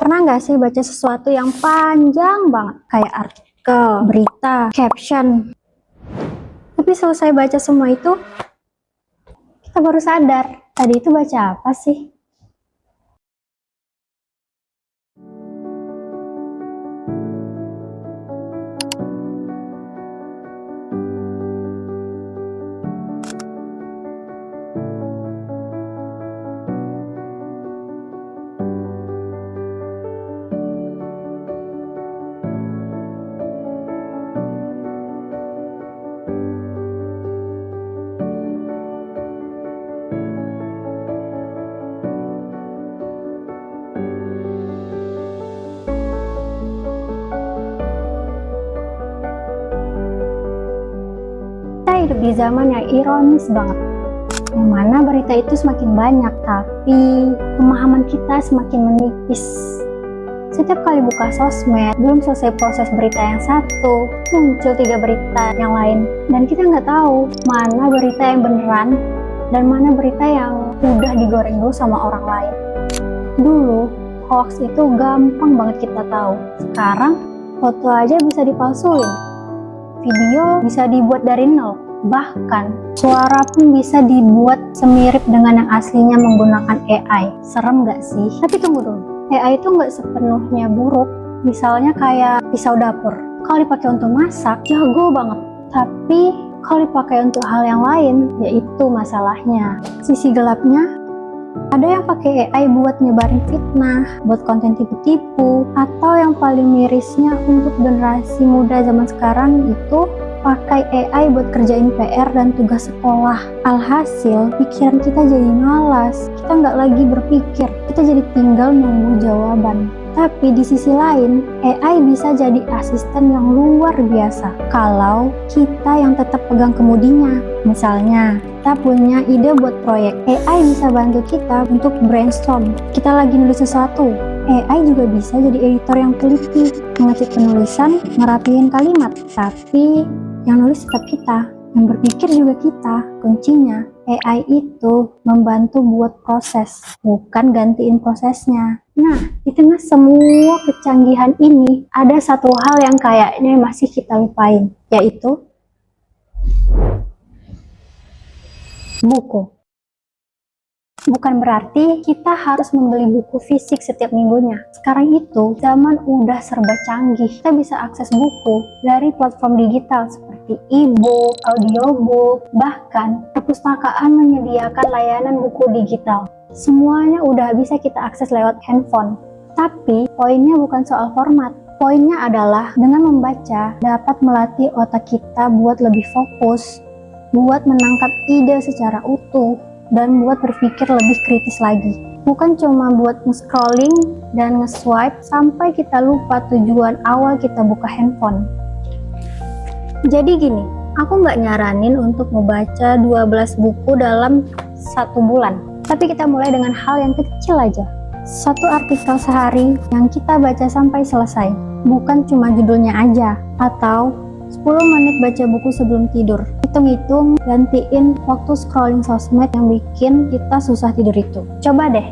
Pernah nggak sih baca sesuatu yang panjang banget, kayak artikel, berita, caption, tapi selesai baca semua itu, kita baru sadar, tadi itu baca apa sih? Kita hidup di zaman yang ironis banget, yang mana berita itu semakin banyak, tapi pemahaman kita semakin menipis. Setiap kali buka sosmed, belum selesai proses berita yang satu, muncul 3 berita yang lain, dan kita nggak tahu mana berita yang beneran dan mana berita yang udah digoreng dulu sama orang lain. Dulu, hoax itu gampang banget kita tahu. Sekarang, foto aja bisa dipalsuin. Video bisa dibuat dari nol, bahkan suara pun bisa dibuat semirip dengan yang aslinya menggunakan AI. Serem nggak sih? Tapi tunggu dulu, AI itu nggak sepenuhnya buruk. Misalnya kayak pisau dapur, kalau dipakai untuk masak, jago banget. Tapi kalau dipakai untuk hal yang lain, yaitu masalahnya. Sisi gelapnya, ada yang pakai AI buat nyebarin fitnah, buat konten tipu-tipu, atau yang paling mirisnya untuk generasi muda zaman sekarang itu pakai AI buat kerjain PR dan tugas sekolah. Alhasil, pikiran kita jadi malas, kita nggak lagi berpikir, kita jadi tinggal nunggu jawaban. Tapi di sisi lain, AI bisa jadi asisten yang luar biasa kalau kita yang tetap pegang kemudinya. Misalnya, kita punya ide buat proyek, AI bisa bantu kita untuk brainstorm. Kita lagi nulis sesuatu, AI juga bisa jadi editor yang teliti, mengecek penulisan, ngerapiin kalimat. Tapi yang nulis tetap kita, yang berpikir juga kita. Kuncinya, AI itu membantu buat proses, bukan gantiin prosesnya. Nah, di tengah semua kecanggihan ini, ada satu hal yang kayaknya masih kita lupain, yaitu buku. Bukan berarti kita harus membeli buku fisik setiap minggunya. Sekarang itu, zaman udah serba canggih. Kita bisa akses buku dari platform digital seperti e-book, audiobook, bahkan perpustakaan menyediakan layanan buku digital. Semuanya udah bisa kita akses lewat handphone. Tapi, poinnya bukan soal format. Poinnya adalah dengan membaca, dapat melatih otak kita buat lebih fokus, buat menangkap ide secara utuh, dan buat berpikir lebih kritis lagi. Bukan cuma buat nge-scrolling dan nge-swipe sampai kita lupa tujuan awal kita buka handphone. Jadi gini, aku nggak nyaranin untuk membaca 12 buku dalam 1 bulan. Tapi kita mulai dengan hal yang kecil aja. 1 artikel sehari yang kita baca sampai selesai. Bukan cuma judulnya aja. Atau 10 menit baca buku sebelum tidur. Hitung-hitung, gantiin waktu scrolling sosmed yang bikin kita susah tidur itu. Coba deh,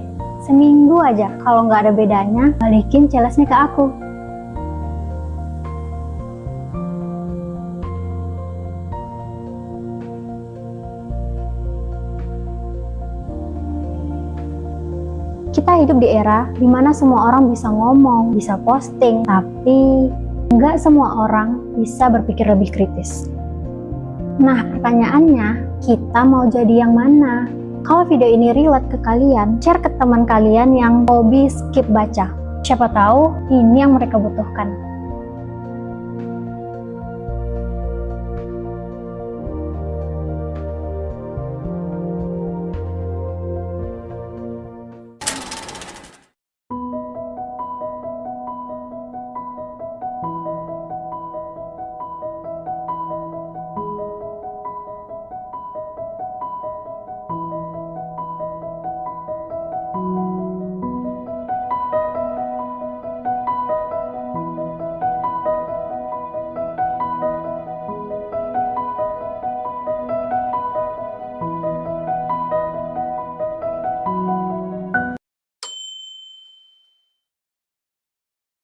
seminggu aja. Kalau nggak ada bedanya, balikin challenge-nya ke aku. Kita hidup di era dimana semua orang bisa ngomong, bisa posting, tapi nggak semua orang bisa berpikir lebih kritis. Nah, pertanyaannya, kita mau jadi yang mana? Kalau video ini relate ke kalian, share ke teman kalian yang hobi skip baca. Siapa tahu ini yang mereka butuhkan.